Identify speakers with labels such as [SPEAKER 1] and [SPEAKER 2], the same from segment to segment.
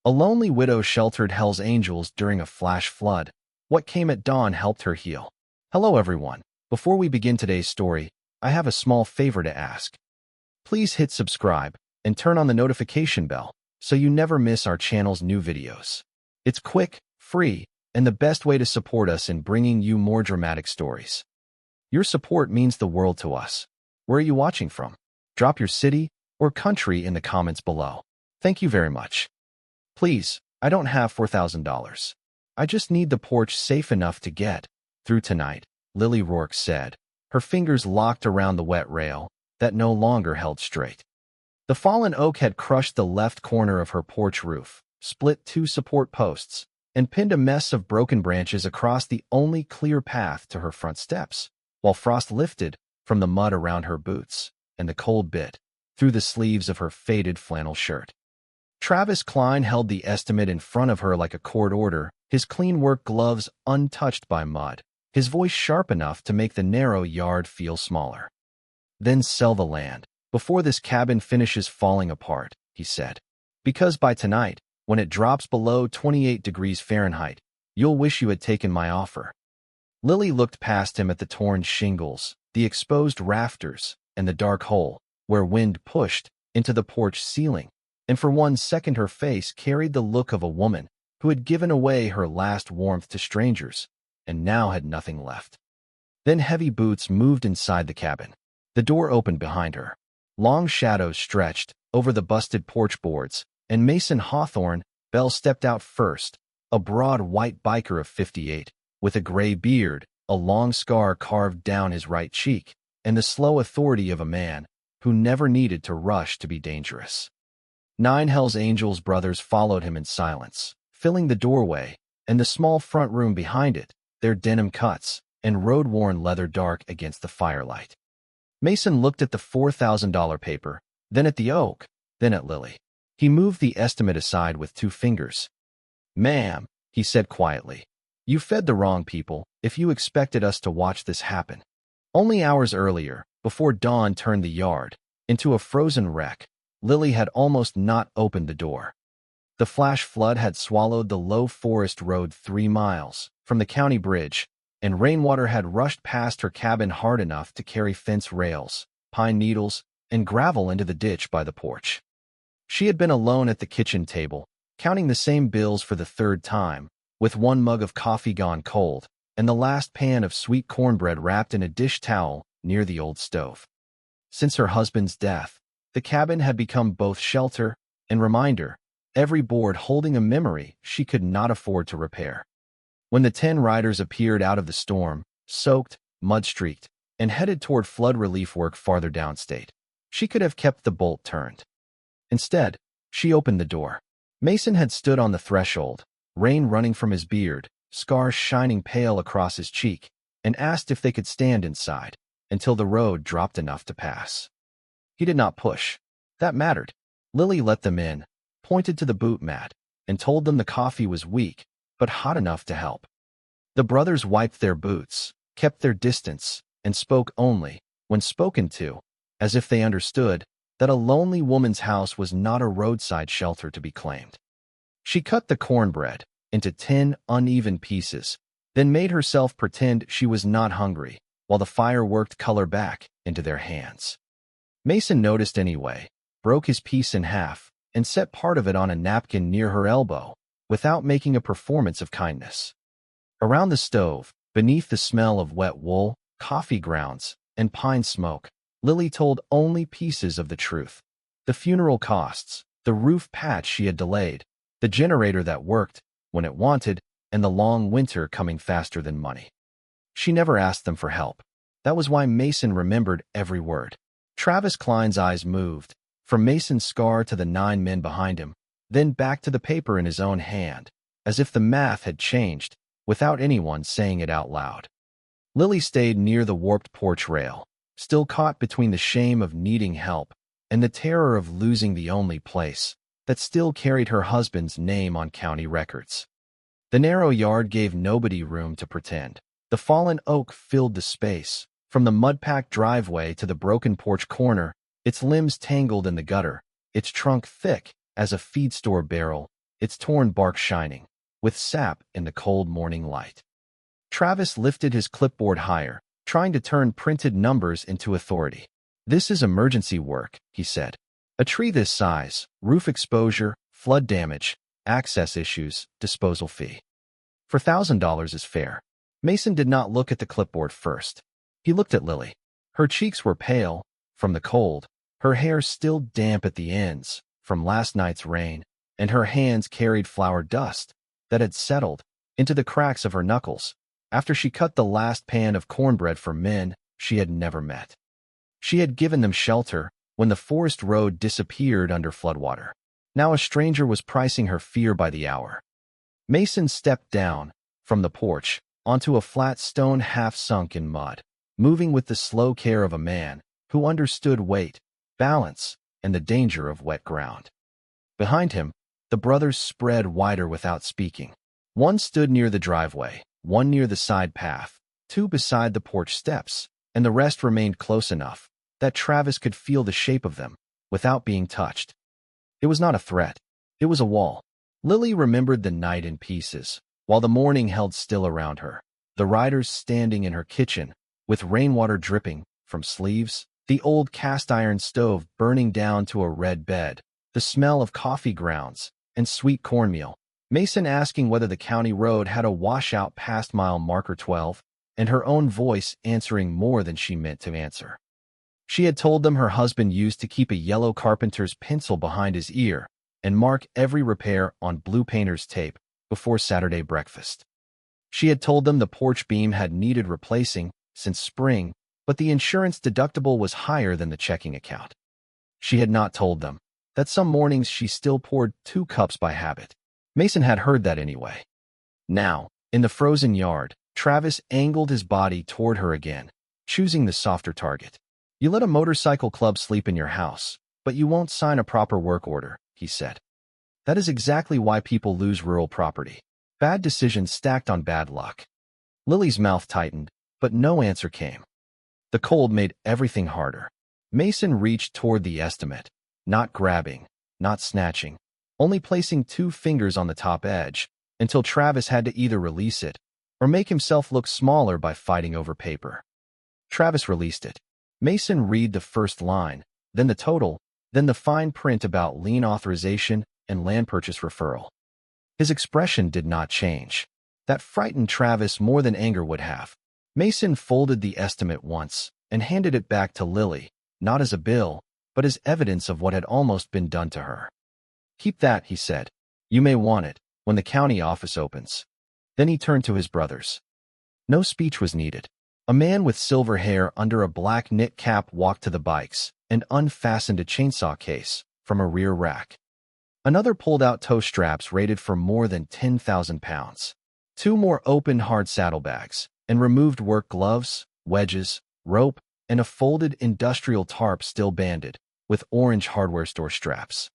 [SPEAKER 1] A lonely widow sheltered Hell's Angels during a flash flood. What came at dawn helped her heal. Hello everyone. Before we begin today's story, I have a small favor to ask. Please hit subscribe and turn on the notification bell so you never miss our channel's new videos. It's quick, free, and the best way to support us in bringing you more dramatic stories. Your support means the world to us. Where are you watching from? Drop your city or country in the comments below. Thank you very much. Please, I don't have $4,000. I just need the porch safe enough to get through tonight, Lily Rourke said, her fingers locked around the wet rail that no longer held straight. The fallen oak had crushed the left corner of her porch roof, split 2 support posts, and pinned a mess of broken branches across the only clear path to her front steps, while frost lifted from the mud around her boots and the cold bit through the sleeves of her faded flannel shirt. Travis Klein held the estimate in front of her like a court order, his clean work gloves untouched by mud, his voice sharp enough to make the narrow yard feel smaller. Then sell the land, before this cabin finishes falling apart, he said. Because by tonight, when it drops below 28 degrees Fahrenheit, you'll wish you had taken my offer. Lily looked past him at the torn shingles, the exposed rafters, and the dark hole where wind pushed into the porch ceiling, and for 1 second her face carried the look of a woman who had given away her last warmth to strangers and now had nothing left. Then heavy boots moved inside the cabin. The door opened behind her. Long shadows stretched over the busted porch boards, and Mason Hawthorne Bell stepped out first, a broad white biker of 58, with a gray beard, a long scar carved down his right cheek, and the slow authority of a man who never needed to rush to be dangerous. 9 Hell's Angels brothers followed him in silence, filling the doorway and the small front room behind it, their denim cuts and road-worn leather dark against the firelight. Mason looked at the $4,000 paper, then at the oak, then at Lily. He moved the estimate aside with 2 fingers. "Ma'am," he said quietly, "you fed the wrong people if you expected us to watch this happen." Only hours earlier, before dawn turned the yard into a frozen wreck, Lily had almost not opened the door. The flash flood had swallowed the low forest road 3 miles from the county bridge, and rainwater had rushed past her cabin hard enough to carry fence rails, pine needles, and gravel into the ditch by the porch. She had been alone at the kitchen table, counting the same bills for the 3rd time, with 1 mug of coffee gone cold, and the last pan of sweet cornbread wrapped in a dish towel near the old stove. Since her husband's death, the cabin had become both shelter and reminder, every board holding a memory she could not afford to repair. When the 10 riders appeared out of the storm, soaked, mud-streaked, and headed toward flood relief work farther downstate, she could have kept the bolt turned. Instead, she opened the door. Mason had stood on the threshold, rain running from his beard, scars shining pale across his cheek, and asked if they could stand inside until the road dropped enough to pass. He did not push. That mattered. Lily let them in, pointed to the boot mat, and told them the coffee was weak, but hot enough to help. The brothers wiped their boots, kept their distance, and spoke only, when spoken to, as if they understood that a lonely woman's house was not a roadside shelter to be claimed. She cut the cornbread into 10 uneven pieces, then made herself pretend she was not hungry, while the fire worked color back into their hands. Mason noticed anyway, broke his piece in half, and set part of it on a napkin near her elbow, without making a performance of kindness. Around the stove, beneath the smell of wet wool, coffee grounds, and pine smoke, Lily told only pieces of the truth. The funeral costs, the roof patch she had delayed, the generator that worked when it wanted, and the long winter coming faster than money. She never asked them for help. That was why Mason remembered every word. Travis Klein's eyes moved, from Mason's scar to the 9 men behind him, then back to the paper in his own hand, as if the math had changed, without anyone saying it out loud. Lily stayed near the warped porch rail, still caught between the shame of needing help and the terror of losing the only place that still carried her husband's name on county records. The narrow yard gave nobody room to pretend. The fallen oak filled the space, from the mud-packed driveway to the broken porch corner, its limbs tangled in the gutter, its trunk thick as a feed store barrel, its torn bark shining, with sap in the cold morning light. Travis lifted his clipboard higher, trying to turn printed numbers into authority. "This is emergency work," he said. "A tree this size, roof exposure, flood damage, access issues, disposal fee. $4,000 is fair." Mason did not look at the clipboard first. He looked at Lily. Her cheeks were pale from the cold, her hair still damp at the ends from last night's rain, and her hands carried flour dust that had settled into the cracks of her knuckles after she cut the last pan of cornbread for men she had never met. She had given them shelter when the forest road disappeared under floodwater. Now a stranger was pricing her fear by the hour. Mason stepped down from the porch onto a flat stone half sunk in mud, moving with the slow care of a man who understood weight, balance, and the danger of wet ground. Behind him, the brothers spread wider without speaking. One stood near the driveway, one near the side path, two beside the porch steps, and the rest remained close enough that Travis could feel the shape of them without being touched. It was not a threat. It was a wall. Lily remembered the night in pieces, while the morning held still around her. The riders standing in her kitchen, with rainwater dripping from sleeves, the old cast-iron stove burning down to a red bed, the smell of coffee grounds and sweet cornmeal. Mason asking whether the county road had a washout past mile marker 12, and her own voice answering more than she meant to answer. She had told them her husband used to keep a yellow carpenter's pencil behind his ear and mark every repair on blue painter's tape before Saturday breakfast. She had told them the porch beam had needed replacing since spring, but the insurance deductible was higher than the checking account. She had not told them that some mornings she still poured 2 cups by habit. Mason had heard that anyway. Now, in the frozen yard, Travis angled his body toward her again, choosing the softer target. "You let a motorcycle club sleep in your house, but you won't sign a proper work order," he said. "That is exactly why people lose rural property. Bad decisions stacked on bad luck." Lily's mouth tightened, but no answer came. The cold made everything harder. Mason reached toward the estimate, not grabbing, not snatching, only placing 2 fingers on the top edge until Travis had to either release it or make himself look smaller by fighting over paper. Travis released it. Mason read the first line, then the total, then the fine print about lien authorization and land purchase referral. His expression did not change. That frightened Travis more than anger would have. Mason folded the estimate once and handed it back to Lily, not as a bill, but as evidence of what had almost been done to her. "Keep that," he said. "You may want it when the county office opens." Then he turned to his brothers. No speech was needed. A man with silver hair under a black knit cap walked to the bikes and unfastened a chainsaw case from a rear rack. Another pulled out tow straps rated for more than 10,000 pounds. 2 more opened hard saddlebags and removed work gloves, wedges, rope, and a folded industrial tarp still banded with orange hardware store straps.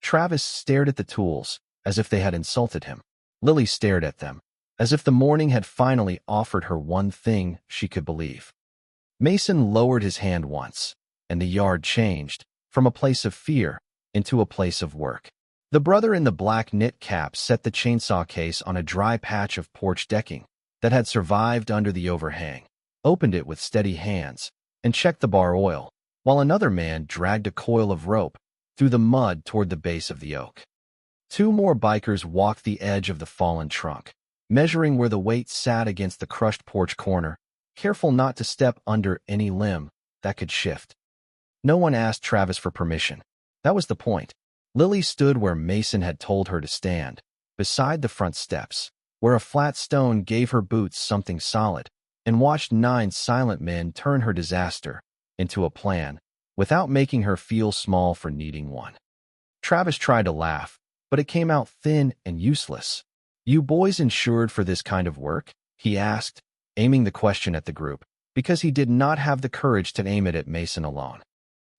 [SPEAKER 1] Travis stared at the tools as if they had insulted him. Lily stared at them as if the morning had finally offered her one thing she could believe. Mason lowered his hand once, and the yard changed from a place of fear into a place of work. The brother in the black knit cap set the chainsaw case on a dry patch of porch decking that had survived under the overhang, opened it with steady hands, and checked the bar oil, while another man dragged a coil of rope through the mud toward the base of the oak. 2 more bikers walked the edge of the fallen trunk, measuring where the weight sat against the crushed porch corner, careful not to step under any limb that could shift. No one asked Travis for permission. That was the point. Lily stood where Mason had told her to stand, beside the front steps, where a flat stone gave her boots something solid, and watched 9 silent men turn her disaster into a plan without making her feel small for needing one. Travis tried to laugh, but it came out thin and useless. "You boys insured for this kind of work?" he asked, aiming the question at the group, because he did not have the courage to aim it at Mason alone.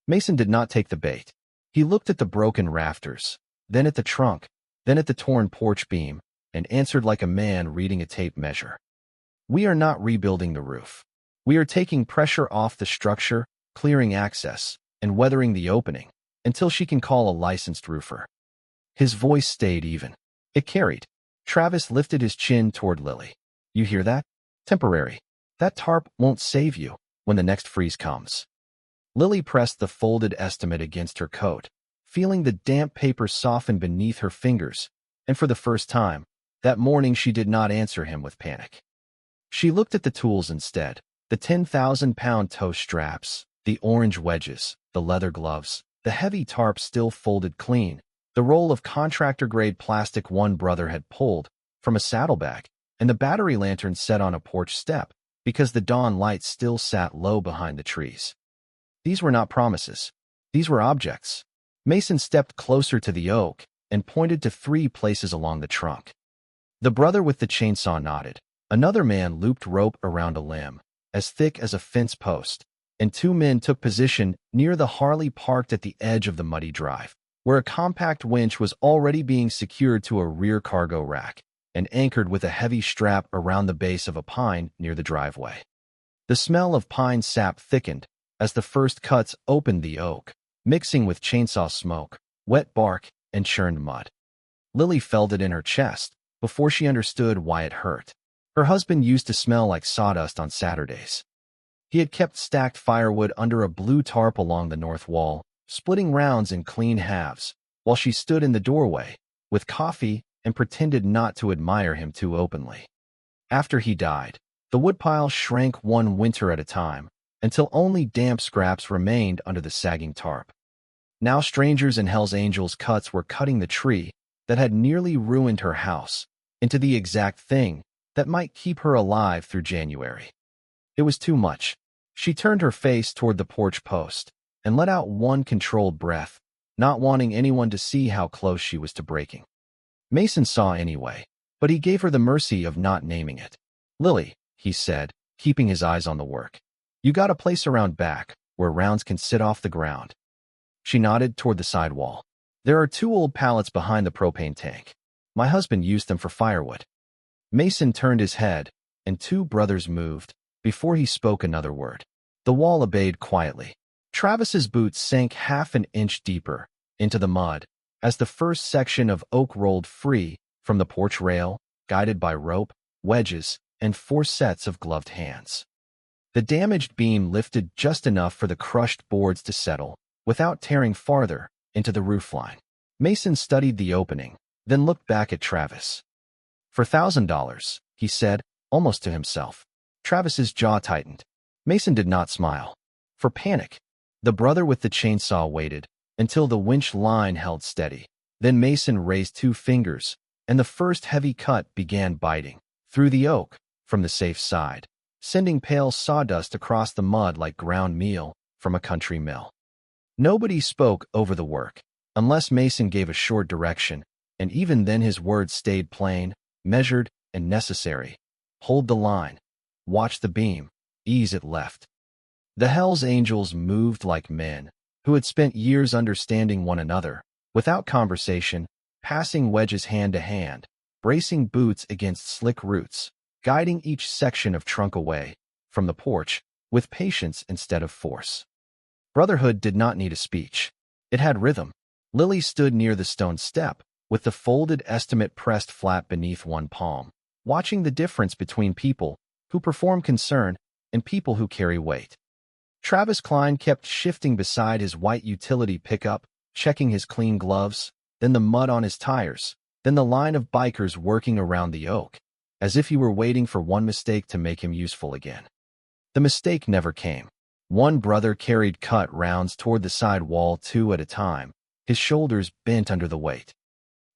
[SPEAKER 1] Mason did not take the bait. He looked at the broken rafters, then at the trunk, then at the torn porch beam, and answered like a man reading a tape measure. "We are not rebuilding the roof. We are taking pressure off the structure, clearing access, and weathering the opening until she can call a licensed roofer." His voice stayed even. It carried. Travis lifted his chin toward Lily. You hear that? Temporary. That tarp won't save you when the next freeze comes. Lily pressed the folded estimate against her coat, feeling the damp paper soften beneath her fingers, and for the first time, that morning she did not answer him with panic. She looked at the tools instead, the 10,000-pound toe straps, the orange wedges, the leather gloves, the heavy tarp still folded clean, the roll of contractor-grade plastic one brother had pulled from a saddlebag, and the battery lantern set on a porch step because the dawn light still sat low behind the trees. These were not promises. These were objects. Mason stepped closer to the oak and pointed to 3 places along the trunk. The brother with the chainsaw nodded. Another man looped rope around a limb, as thick as a fence post, and 2 men took position near the Harley parked at the edge of the muddy drive, where a compact winch was already being secured to a rear cargo rack and anchored with a heavy strap around the base of a pine near the driveway. The smell of pine sap thickened as the first cuts opened the oak, mixing with chainsaw smoke, wet bark, and churned mud. Lily felt it in her chest before she understood why it hurt. Her husband used to smell like sawdust on Saturdays. He had kept stacked firewood under a blue tarp along the north wall, splitting rounds in clean halves, while she stood in the doorway with coffee and pretended not to admire him too openly. After he died, the woodpile shrank one winter at a time until only damp scraps remained under the sagging tarp. Now strangers and Hell's Angels cuts were cutting the tree that had nearly ruined her house into the exact thing that might keep her alive through January. It was too much. She turned her face toward the porch post and let out one controlled breath, not wanting anyone to see how close she was to breaking. Mason saw anyway, but he gave her the mercy of not naming it. Lily, he said, keeping his eyes on the work. You got a place around back where rounds can sit off the ground. She nodded toward the side wall. There are 2 old pallets behind the propane tank. My husband used them for firewood. Mason turned his head, and 2 brothers moved before he spoke another word. The wall obeyed quietly. Travis's boots sank half an inch deeper into the mud as the first section of oak rolled free from the porch rail, guided by rope, wedges, and 4 sets of gloved hands. The damaged beam lifted just enough for the crushed boards to settle without tearing farther into the roofline. Mason studied the opening, then looked back at Travis. For $1,000, he said, almost to himself. Travis's jaw tightened. Mason did not smile. For panic. The brother with the chainsaw waited until the winch line held steady. Then Mason raised 2 fingers, and the first heavy cut began biting through the oak from the safe side, sending pale sawdust across the mud like ground meal from a country mill. Nobody spoke over the work, unless Mason gave a short direction, and even then his words stayed plain, measured, and necessary. Hold the line. Watch the beam. Ease it left. The Hell's Angels moved like men who had spent years understanding one another, without conversation, passing wedges hand to hand, bracing boots against slick roots, guiding each section of trunk away from the porch with patience instead of force. Brotherhood did not need a speech. It had rhythm. Lily stood near the stone step, with the folded estimate pressed flat beneath one palm, watching the difference between people who perform concern and people who carry weight. Travis Klein kept shifting beside his white utility pickup, checking his clean gloves, then the mud on his tires, then the line of bikers working around the oak, as if he were waiting for one mistake to make him useful again. The mistake never came. One brother carried cut rounds toward the side wall 2 at a time, his shoulders bent under the weight.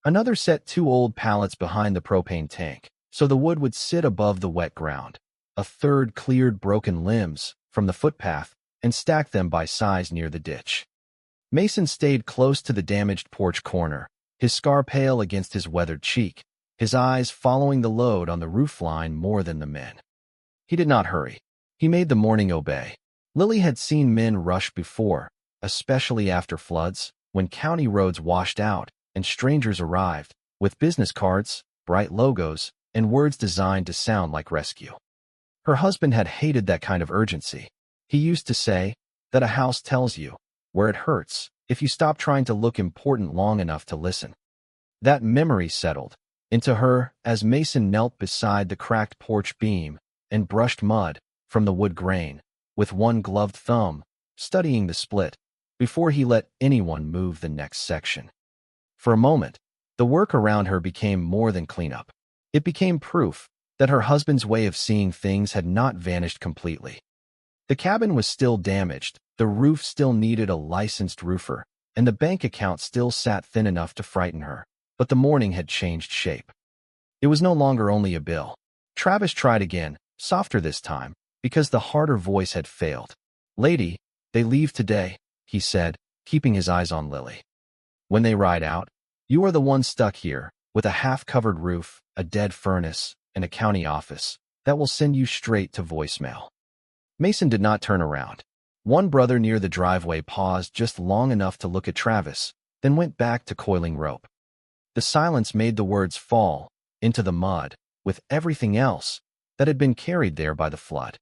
[SPEAKER 1] Another set 2 old pallets behind the propane tank, so the wood would sit above the wet ground. A third cleared broken limbs from the footpath and stacked them by size near the ditch. Mason stayed close to the damaged porch corner, his scar pale against his weathered cheek, his eyes following the load on the roofline more than the men. He did not hurry. He made the morning obey. Lily had seen men rush before, especially after floods, when county roads washed out and strangers arrived, with business cards, bright logos, and words designed to sound like rescue. Her husband had hated that kind of urgency. He used to say that a house tells you where it hurts if you stop trying to look important long enough to listen. That memory settled into her as Mason knelt beside the cracked porch beam and brushed mud from the wood grain with one gloved thumb, studying the split before he let anyone move the next section. For a moment, the work around her became more than cleanup. It became proof that her husband's way of seeing things had not vanished completely. The cabin was still damaged, the roof still needed a licensed roofer, and the bank account still sat thin enough to frighten her, but the morning had changed shape. It was no longer only a bill. Travis tried again, softer this time, because the harder voice had failed. "Lady, they leave today," he said, keeping his eyes on Lily. "When they ride out, you are the one stuck here, with a half-covered roof, a dead furnace, and a county office that will send you straight to voicemail." Mason did not turn around. One brother near the driveway paused just long enough to look at Travis, then went back to coiling rope. The silence made the words fall into the mud with everything else that had been carried there by the flood.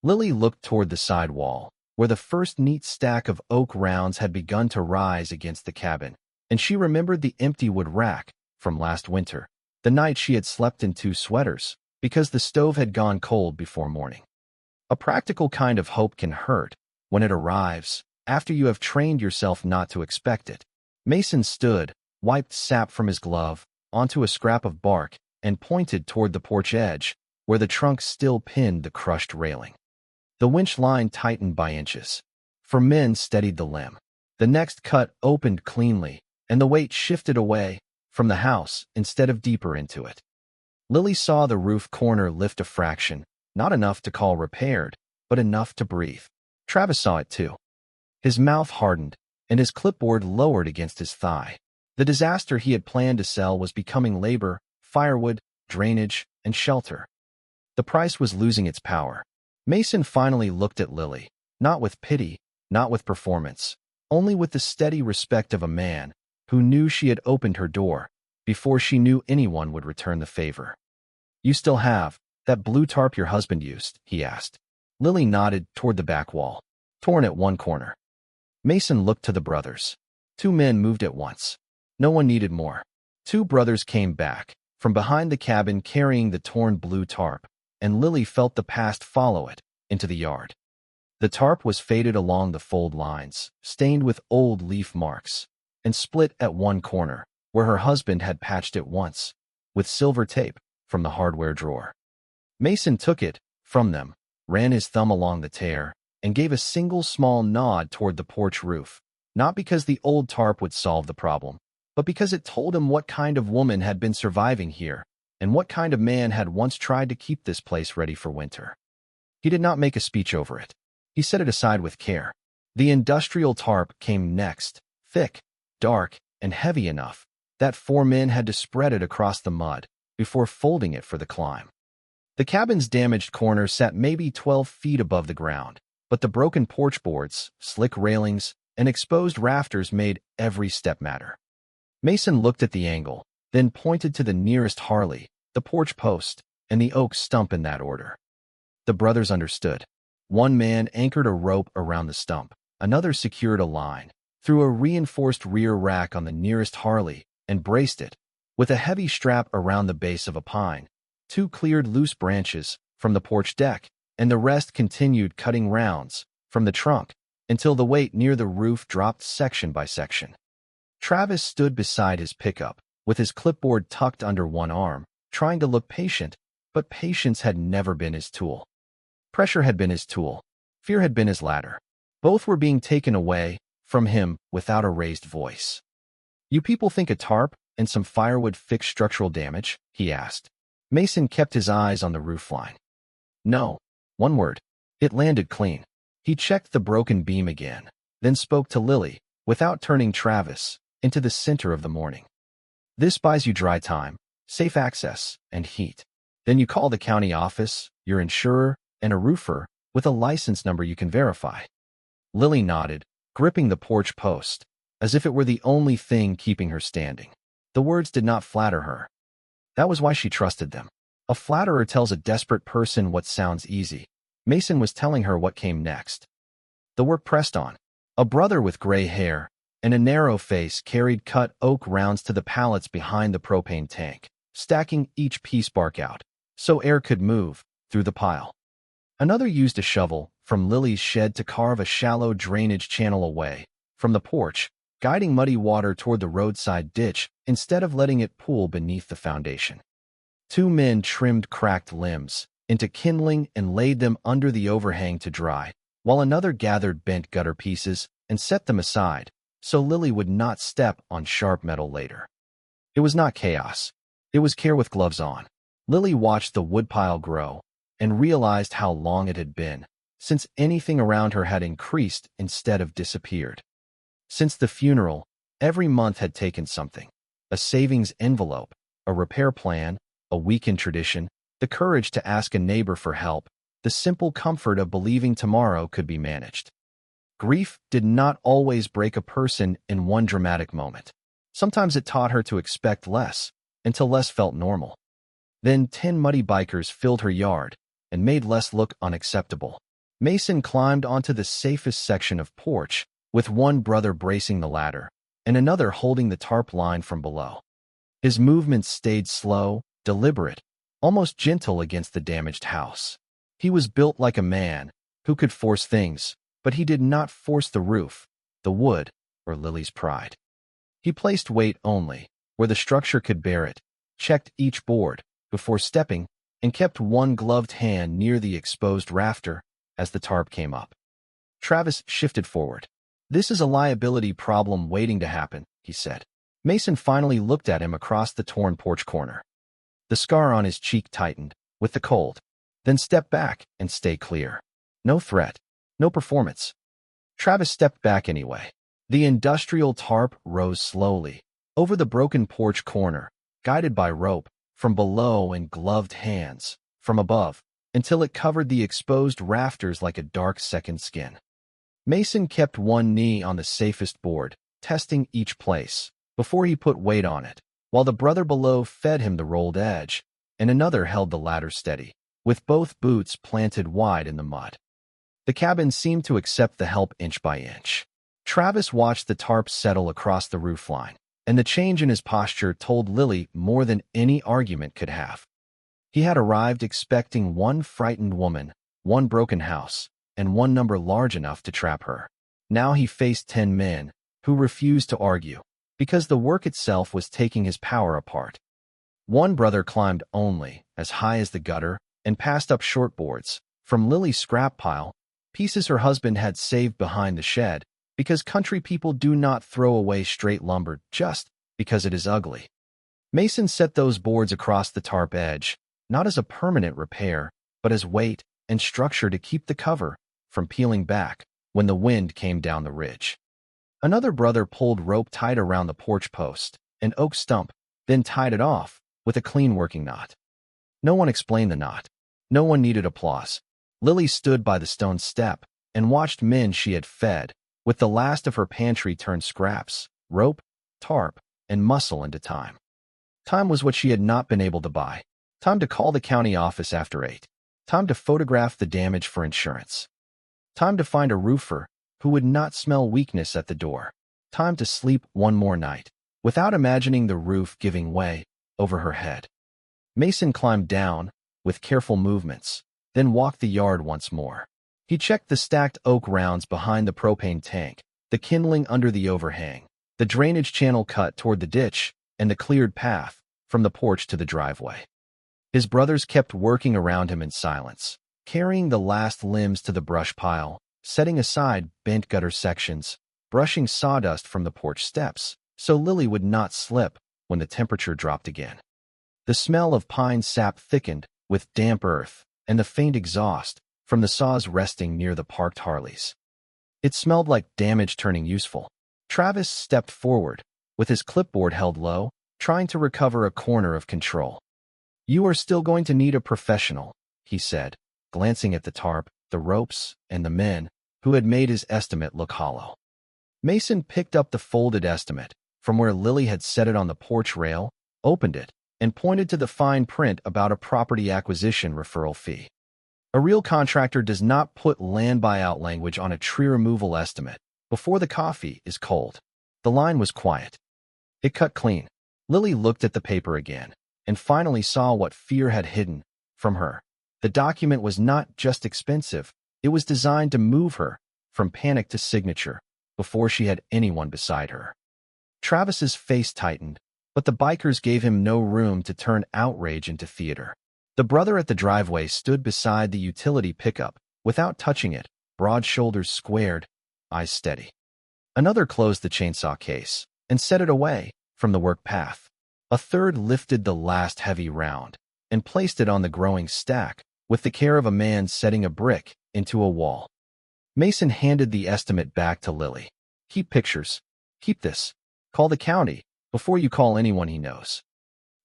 [SPEAKER 1] Lily looked toward the side wall, where the first neat stack of oak rounds had begun to rise against the cabin, and she remembered the empty wood rack from last winter, the night she had slept in 2 sweaters because the stove had gone cold before morning. A practical kind of hope can hurt when it arrives after you have trained yourself not to expect it. Mason stood, wiped sap from his glove onto a scrap of bark, and pointed toward the porch edge, where the trunk still pinned the crushed railing. The winch line tightened by inches. 4 men steadied the limb. The next cut opened cleanly, and the weight shifted away from the house instead of deeper into it. Lily saw the roof corner lift a fraction, not enough to call repaired, but enough to breathe. Travis saw it too. His mouth hardened, and his clipboard lowered against his thigh. The disaster he had planned to sell was becoming labor, firewood, drainage, and shelter. The price was losing its power. Mason finally looked at Lily, not with pity, not with performance, only with the steady respect of a man who knew she had opened her door before she knew anyone would return the favor. "You still have that blue tarp your husband used?" he asked. Lily nodded toward the back wall, torn at one corner. Mason looked to the brothers. 2 men moved at once. No one needed more. 2 brothers came back from behind the cabin carrying the torn blue tarp, and Lily felt the past follow it into the yard. The tarp was faded along the fold lines, stained with old leaf marks, and split at one corner, where her husband had patched it once, with silver tape from the hardware drawer. Mason took it from them, ran his thumb along the tear, and gave a single small nod toward the porch roof, not because the old tarp would solve the problem, but because it told him what kind of woman had been surviving here, and what kind of man had once tried to keep this place ready for winter. He did not make a speech over it. He set it aside with care. The industrial tarp came next, thick, dark, and heavy enough that 4 men had to spread it across the mud before folding it for the climb. The cabin's damaged corner sat maybe 12 feet above the ground, but the broken porch boards, slick railings, and exposed rafters made every step matter. Mason looked at the angle, then pointed to the nearest Harley, the porch post, and the oak stump in that order. The brothers understood. 1 man anchored a rope around the stump, another secured a line, threw a reinforced rear rack on the nearest Harley, and braced it, with a heavy strap around the base of a pine. 2 cleared loose branches from the porch deck, and the rest continued cutting rounds from the trunk until the weight near the roof dropped section by section. Travis stood beside his pickup, with his clipboard tucked under one arm, trying to look patient, but patience had never been his tool. Pressure had been his tool. Fear had been his ladder. Both were being taken away from him without a raised voice. "You people think a tarp and some firewood fix structural damage?" he asked. Mason kept his eyes on the roofline. "No." One word. It landed clean. He checked the broken beam again, then spoke to Lily, without turning Travis, into the center of the morning. "This buys you dry time, safe access, and heat. Then you call the county office, your insurer, and a roofer with a license number you can verify." Lily nodded, gripping the porch post, as if it were the only thing keeping her standing. The words did not flatter her. That was why she trusted them. A flatterer tells a desperate person what sounds easy. Mason was telling her what came next. The work pressed on. A brother with gray hair and a narrow face carried cut oak rounds to the pallets behind the propane tank. stacking each piece bark out, so air could move through the pile. Another used a shovel from Lily's shed to carve a shallow drainage channel away from the porch, guiding muddy water toward the roadside ditch instead of letting it pool beneath the foundation. Two men trimmed cracked limbs into kindling and laid them under the overhang to dry, while another gathered bent gutter pieces and set them aside so Lily would not step on sharp metal later. It was not chaos. It was care with gloves on. Lily watched the woodpile grow and realized how long it had been since anything around her had increased instead of disappeared. Since the funeral, every month had taken something: a savings envelope, a repair plan, a weekend tradition, the courage to ask a neighbor for help, the simple comfort of believing tomorrow could be managed. Grief did not always break a person in one dramatic moment. Sometimes it taught her to expect less, until less felt normal. Then 10 muddy bikers filled her yard and made less look unacceptable. Mason climbed onto the safest section of porch, with one brother bracing the ladder and another holding the tarp line from below. His movements stayed slow, deliberate, almost gentle against the damaged house. He was built like a man who could force things, but he did not force the roof, the wood, or Lily's pride. He placed weight only where the structure could bear it, checked each board before stepping, and kept one gloved hand near the exposed rafter as the tarp came up. Travis shifted forward. "This is a liability problem waiting to happen," he said. Mason finally looked at him across the torn porch corner. The scar on his cheek tightened with the cold. "Then step back and stay clear. No threat, no performance." Travis stepped back anyway. The industrial tarp rose slowly over the broken porch corner, guided by rope from below and gloved hands from above, until it covered the exposed rafters like a dark second skin. Mason kept one knee on the safest board, testing each place before he put weight on it, while the brother below fed him the rolled edge, and another held the ladder steady, with both boots planted wide in the mud. The cabin seemed to accept the help inch by inch. Travis watched the tarp settle across the roofline, and the change in his posture told Lily more than any argument could have. He had arrived expecting one frightened woman, one broken house, and one number large enough to trap her. Now he faced 10 men who refused to argue, because the work itself was taking his power apart. One brother climbed only as high as the gutter and passed up shortboards from Lily's scrap pile, pieces her husband had saved behind the shed, because country people do not throw away straight lumber just because it is ugly. Mason set those boards across the tarp edge, not as a permanent repair, but as weight and structure to keep the cover from peeling back when the wind came down the ridge. Another brother pulled rope tight around the porch post, an oak stump, then tied it off with a clean working knot. No one explained the knot. No one needed applause. Lily stood by the stone step and watched men she had fed, with the last of her pantry turn scraps, rope, tarp, and muscle into time. Time was what she had not been able to buy. Time to call the county office after 8. Time to photograph the damage for insurance. Time to find a roofer who would not smell weakness at the door. Time to sleep one more night, without imagining the roof giving way over her head. Mason climbed down, with careful movements, then walked the yard once more. He checked the stacked oak rounds behind the propane tank, the kindling under the overhang, the drainage channel cut toward the ditch, and the cleared path from the porch to the driveway. His brothers kept working around him in silence, carrying the last limbs to the brush pile, setting aside bent gutter sections, brushing sawdust from the porch steps, so Lily would not slip when the temperature dropped again. The smell of pine sap thickened with damp earth and the faint exhaust from the saws resting near the parked Harleys. It smelled like damage turning useful. Travis stepped forward, with his clipboard held low, trying to recover a corner of control. "You are still going to need a professional," he said, glancing at the tarp, the ropes, and the men who had made his estimate look hollow. Mason picked up the folded estimate from where Lily had set it on the porch rail, opened it, and pointed to the fine print about a property acquisition referral fee. A real contractor does not put land buyout language on a tree removal estimate before the coffee is cold. The line was quiet. It cut clean. Lily looked at the paper again. and finally saw what fear had hidden from her. The document was not just expensive, it was designed to move her from panic to signature before she had anyone beside her. Travis's face tightened, but the bikers gave him no room to turn outrage into theater. The brother at the driveway stood beside the utility pickup without touching it, broad shoulders squared, eyes steady. Another closed the chainsaw case and set it away from the work path. A third lifted the last heavy round and placed it on the growing stack with the care of a man setting a brick into a wall. Mason handed the estimate back to Lily. "Keep pictures. Keep this. Call the county before you call anyone he knows."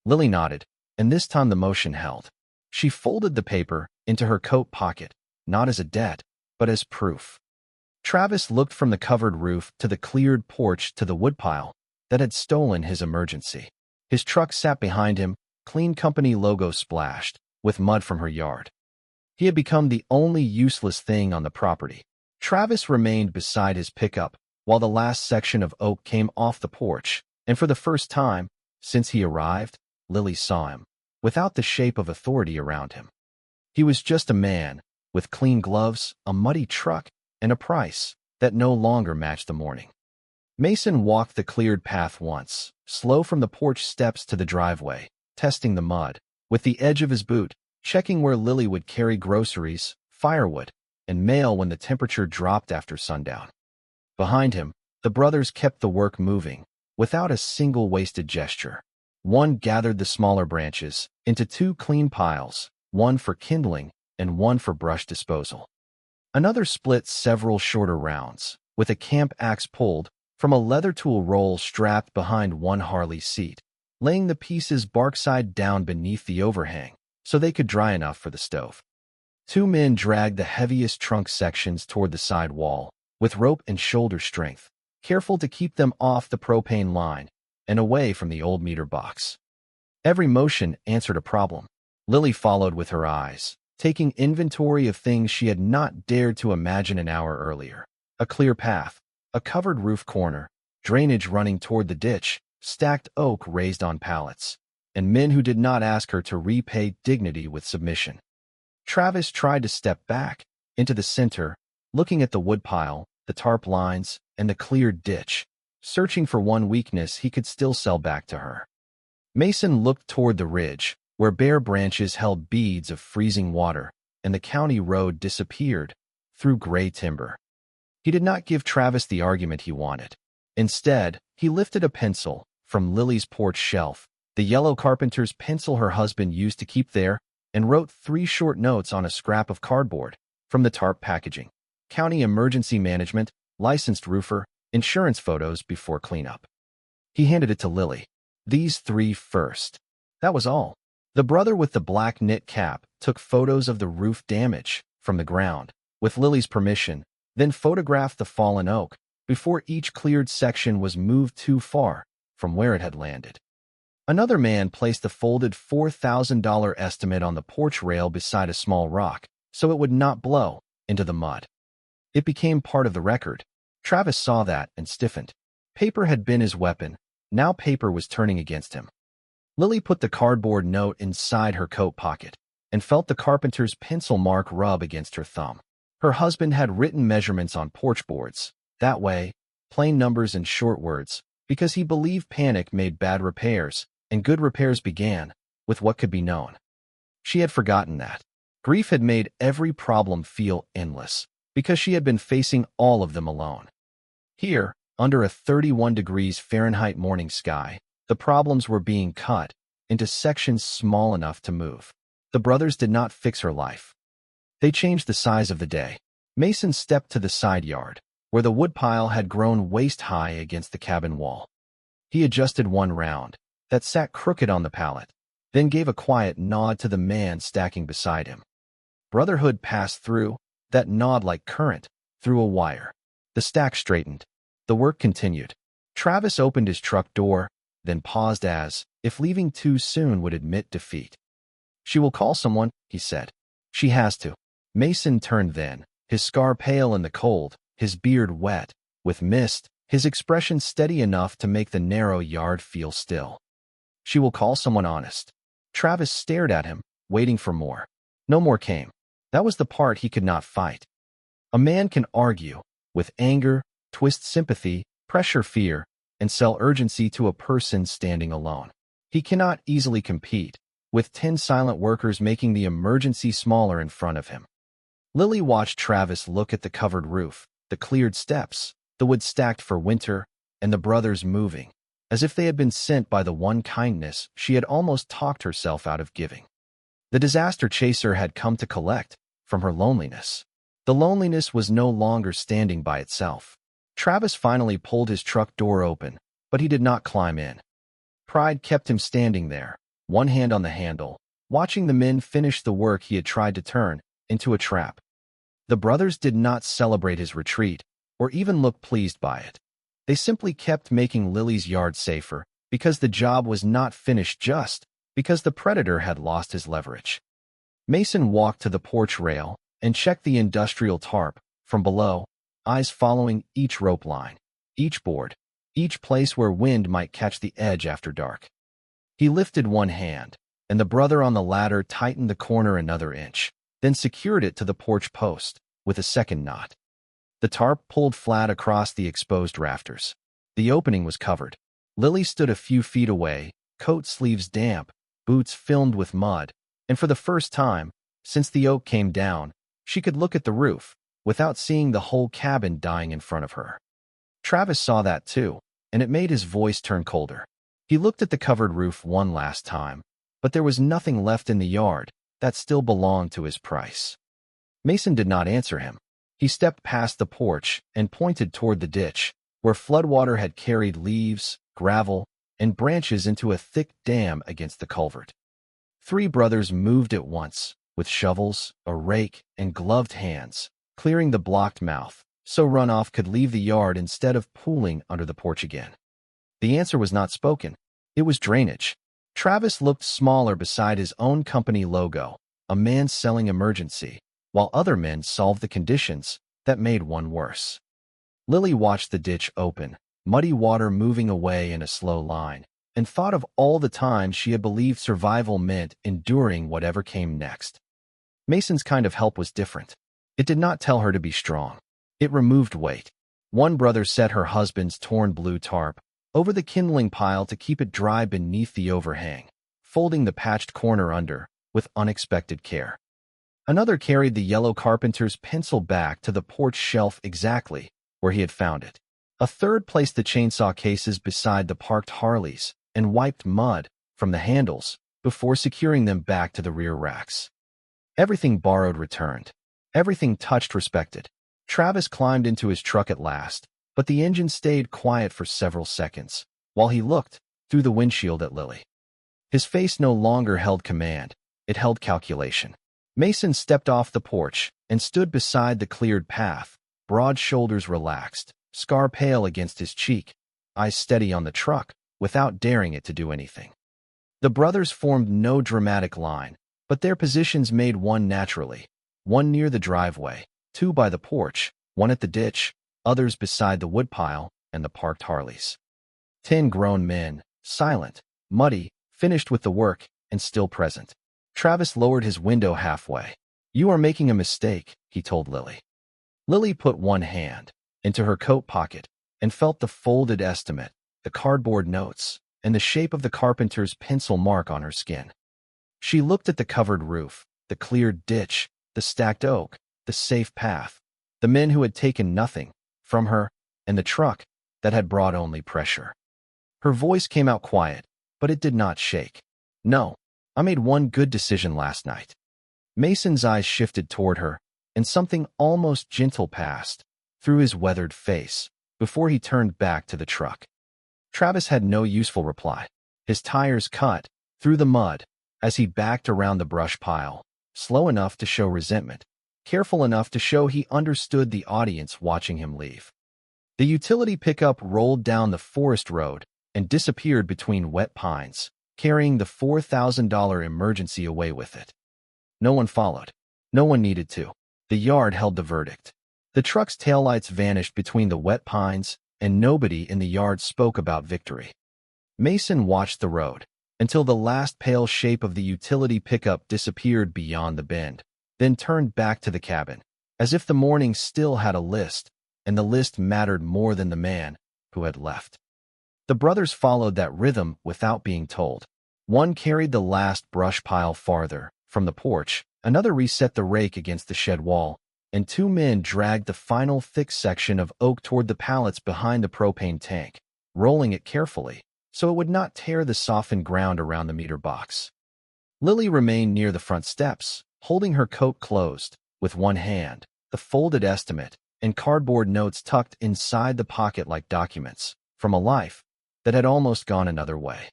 [SPEAKER 1] Lily nodded, and this time the motion held. She folded the paper into her coat pocket, not as a debt, but as proof. Travis looked from the covered roof to the cleared porch to the woodpile that had stolen his emergency. His truck sat behind him, clean company logo splashed with mud from her yard. He had become the only useless thing on the property. Travis remained beside his pickup while the last section of oak came off the porch, and for the first time since he arrived, Lily saw him without the shape of authority around him. He was just a man with clean gloves, a muddy truck, and a price that no longer matched the morning. Mason walked the cleared path once, slow from the porch steps to the driveway, testing the mud with the edge of his boot, checking where Lily would carry groceries, firewood, and mail when the temperature dropped after sundown. Behind him, the brothers kept the work moving, without a single wasted gesture. One gathered the smaller branches into two clean piles, one for kindling and one for brush disposal. Another split several shorter rounds, with a camp axe pulled from a leather tool roll strapped behind one Harley seat, laying the pieces bark side down beneath the overhang so they could dry enough for the stove. Two men dragged the heaviest trunk sections toward the side wall, with rope and shoulder strength, careful to keep them off the propane line and away from the old meter box. Every motion answered a problem. Lily followed with her eyes, taking inventory of things she had not dared to imagine an hour earlier. A clear path, a covered roof corner, drainage running toward the ditch, stacked oak raised on pallets, and men who did not ask her to repay dignity with submission. Travis tried to step back into the center, looking at the woodpile, the tarp lines, and the cleared ditch, searching for one weakness he could still sell back to her. Mason looked toward the ridge, where bare branches held beads of freezing water, and the county road disappeared through gray timber. He did not give Travis the argument he wanted. Instead, he lifted a pencil from Lily's porch shelf, the yellow carpenter's pencil her husband used to keep there, and wrote 3 short notes on a scrap of cardboard from the tarp packaging. County emergency management, licensed roofer, insurance photos before cleanup. He handed it to Lily. These 3 first. That was all. The brother with the black knit cap took photos of the roof damage from the ground, with Lily's permission, then photographed the fallen oak before each cleared section was moved too far from where it had landed. Another man placed the folded $4,000 estimate on the porch rail beside a small rock so it would not blow into the mud. It became part of the record. Travis saw that and stiffened. Paper had been his weapon. Now paper was turning against him. Lily put the cardboard note inside her coat pocket and felt the carpenter's pencil mark rub against her thumb. Her husband had written measurements on porch boards, that way, plain numbers and short words, because he believed panic made bad repairs, and good repairs began with what could be known. She had forgotten that. Grief had made every problem feel endless, because she had been facing all of them alone. Here, under a 31 degrees Fahrenheit morning sky, the problems were being cut into sections small enough to move. The brothers did not fix her life. They changed the size of the day. Mason stepped to the side yard, where the woodpile had grown waist-high against the cabin wall. He adjusted one round that sat crooked on the pallet, then gave a quiet nod to the man stacking beside him. Brotherhood passed through, that nod like current, through a wire. The stack straightened. The work continued. Travis opened his truck door, then paused as, if leaving too soon would admit defeat. "She will call someone," he said. "She has to." Mason turned then, his scar pale in the cold, his beard wet with mist, his expression steady enough to make the narrow yard feel still. "She will call someone honest." Travis stared at him, waiting for more. No more came. That was the part he could not fight. A man can argue, with anger, twist sympathy, pressure fear, and sell urgency to a person standing alone. He cannot easily compete, with 10 silent workers making the emergency smaller in front of him. Lily watched Travis look at the covered roof, the cleared steps, the wood stacked for winter, and the brothers moving, as if they had been sent by the one kindness she had almost talked herself out of giving. The disaster chaser had come to collect from her loneliness. The loneliness was no longer standing by itself. Travis finally pulled his truck door open, but he did not climb in. Pride kept him standing there, one hand on the handle, watching the men finish the work he had tried to turn into a trap. The brothers did not celebrate his retreat, or even look pleased by it. They simply kept making Lily's yard safer, because the job was not finished just because the predator had lost his leverage. Mason walked to the porch rail and checked the industrial tarp from below, eyes following each rope line, each board, each place where wind might catch the edge after dark. He lifted one hand, and the brother on the ladder tightened the corner another inch, then secured it to the porch post with a second knot. The tarp pulled flat across the exposed rafters. The opening was covered. Lily stood a few feet away, coat sleeves damp, boots filmed with mud, and for the first time, since the oak came down, she could look at the roof without seeing the whole cabin dying in front of her. Travis saw that too, and it made his voice turn colder. He looked at the covered roof one last time, but there was nothing left in the yard that still belonged to his price. Mason did not answer him. He stepped past the porch and pointed toward the ditch, where floodwater had carried leaves, gravel, and branches into a thick dam against the culvert. 3 brothers moved at once, with shovels, a rake, and gloved hands, clearing the blocked mouth, so runoff could leave the yard instead of pooling under the porch again. The answer was not spoken. It was drainage. Travis looked smaller beside his own company logo, a man selling emergency, while other men solved the conditions that made one worse. Lily watched the ditch open, muddy water moving away in a slow line, and thought of all the times she had believed survival meant enduring whatever came next. Mason's kind of help was different. It did not tell her to be strong. It removed weight. One brother set her husband's torn blue tarp over the kindling pile to keep it dry beneath the overhang, folding the patched corner under with unexpected care. Another carried the yellow carpenter's pencil back to the porch shelf exactly where he had found it. A third placed the chainsaw cases beside the parked Harleys and wiped mud from the handles before securing them back to the rear racks. Everything borrowed returned. Everything touched respected. Travis climbed into his truck at last, but the engine stayed quiet for several seconds, while he looked through the windshield at Lily. His face no longer held command, it held calculation. Mason stepped off the porch and stood beside the cleared path, broad shoulders relaxed, scar pale against his cheek, eyes steady on the truck, without daring it to do anything. The brothers formed no dramatic line, but their positions made one naturally, one near the driveway, 2 by the porch, 1 at the ditch, others beside the woodpile and the parked Harleys. 10 grown men, silent, muddy, finished with the work, and still present. Travis lowered his window halfway. "You are making a mistake," he told Lily. Lily put one hand into her coat pocket and felt the folded estimate, the cardboard notes, and the shape of the carpenter's pencil mark on her skin. She looked at the covered roof, the cleared ditch, the stacked oak, the safe path, the men who had taken nothing from her, and the truck that had brought only pressure. Her voice came out quiet, but it did not shake. "No, I made one good decision last night." Mason's eyes shifted toward her, and something almost gentle passed through his weathered face before he turned back to the truck. Travis had no useful reply. His tires cut through the mud as he backed around the brush pile, slow enough to show resentment, careful enough to show he understood the audience watching him leave. The utility pickup rolled down the forest road and disappeared between wet pines, carrying the $4,000 emergency away with it. No one followed. No one needed to. The yard held the verdict. The truck's taillights vanished between the wet pines, and nobody in the yard spoke about victory. Mason watched the road, until the last pale shape of the utility pickup disappeared beyond the bend, then turned back to the cabin, as if the morning still had a list, and the list mattered more than the man who had left. The brothers followed that rhythm without being told. One carried the last brush pile farther from the porch, another reset the rake against the shed wall, and two men dragged the final thick section of oak toward the pallets behind the propane tank, rolling it carefully so it would not tear the softened ground around the meter box. Lily remained near the front steps, holding her coat closed, with one hand, the folded estimate, and cardboard notes tucked inside the pocket like documents from a life that had almost gone another way.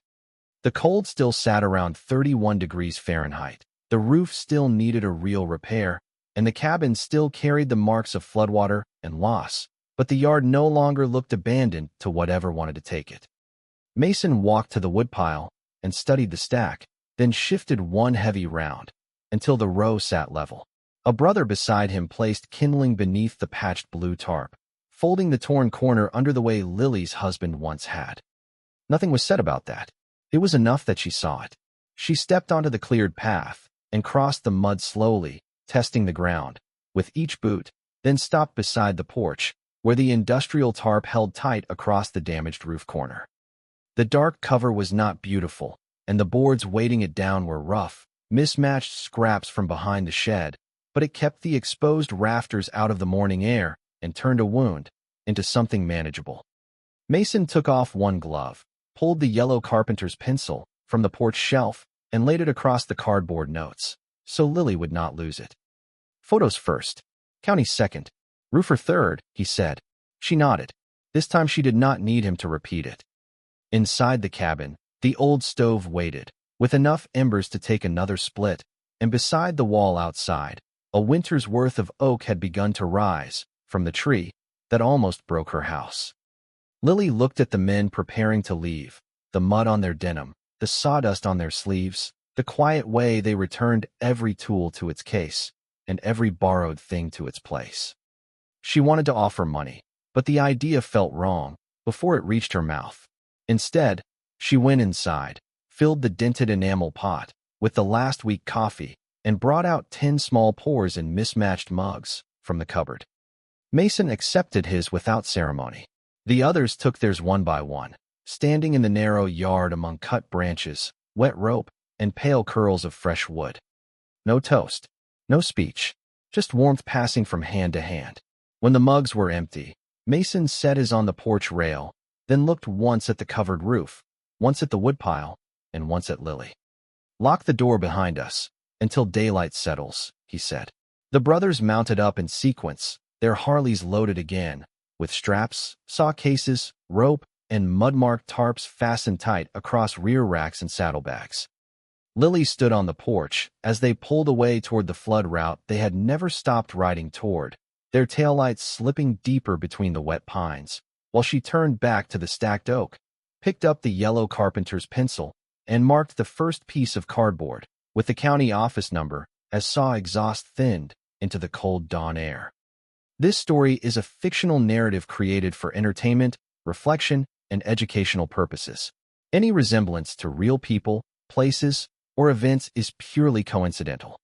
[SPEAKER 1] The cold still sat around 31 degrees Fahrenheit. The roof still needed a real repair, and the cabin still carried the marks of floodwater and loss, but the yard no longer looked abandoned to whatever wanted to take it. Mason walked to the woodpile and studied the stack, then shifted one heavy round until the row sat level. A brother beside him placed kindling beneath the patched blue tarp, folding the torn corner under the way Lily's husband once had. Nothing was said about that. It was enough that she saw it. She stepped onto the cleared path and crossed the mud slowly, testing the ground with each boot, then stopped beside the porch, where the industrial tarp held tight across the damaged roof corner. The dark cover was not beautiful, and the boards weighting it down were rough, mismatched scraps from behind the shed, but it kept the exposed rafters out of the morning air and turned a wound into something manageable. Mason took off one glove, pulled the yellow carpenter's pencil from the porch shelf, and laid it across the cardboard notes, so Lily would not lose it. Photos first, county second, roofer third, he said. She nodded. This time she did not need him to repeat it. Inside the cabin, the old stove waited, with enough embers to take another split, and beside the wall outside, a winter's worth of oak had begun to rise from the tree that almost broke her house. Lily looked at the men preparing to leave, the mud on their denim, the sawdust on their sleeves, the quiet way they returned every tool to its case and every borrowed thing to its place. She wanted to offer money, but the idea felt wrong before it reached her mouth. Instead, she went inside, filled the dented enamel pot with the last week coffee, and brought out 10 small pours in mismatched mugs from the cupboard. Mason accepted his without ceremony. The others took theirs one by one, standing in the narrow yard among cut branches, wet rope, and pale curls of fresh wood. No toast, no speech, just warmth passing from hand to hand. When the mugs were empty, Mason set his on the porch rail, then looked once at the covered roof, once at the woodpile, and once at Lily. "Lock the door behind us until daylight settles," he said. The brothers mounted up in sequence, their Harleys loaded again, with straps, saw cases, rope, and mud-marked tarps fastened tight across rear racks and saddlebags. Lily stood on the porch as they pulled away toward the flood route they had never stopped riding toward, their taillights slipping deeper between the wet pines, while she turned back to the stacked oak, picked up the yellow carpenter's pencil, and marked the first piece of cardboard with the county office number as saw exhaust thinned into the cold dawn air. This story is a fictional narrative created for entertainment, reflection, and educational purposes. Any resemblance to real people, places, or events is purely coincidental.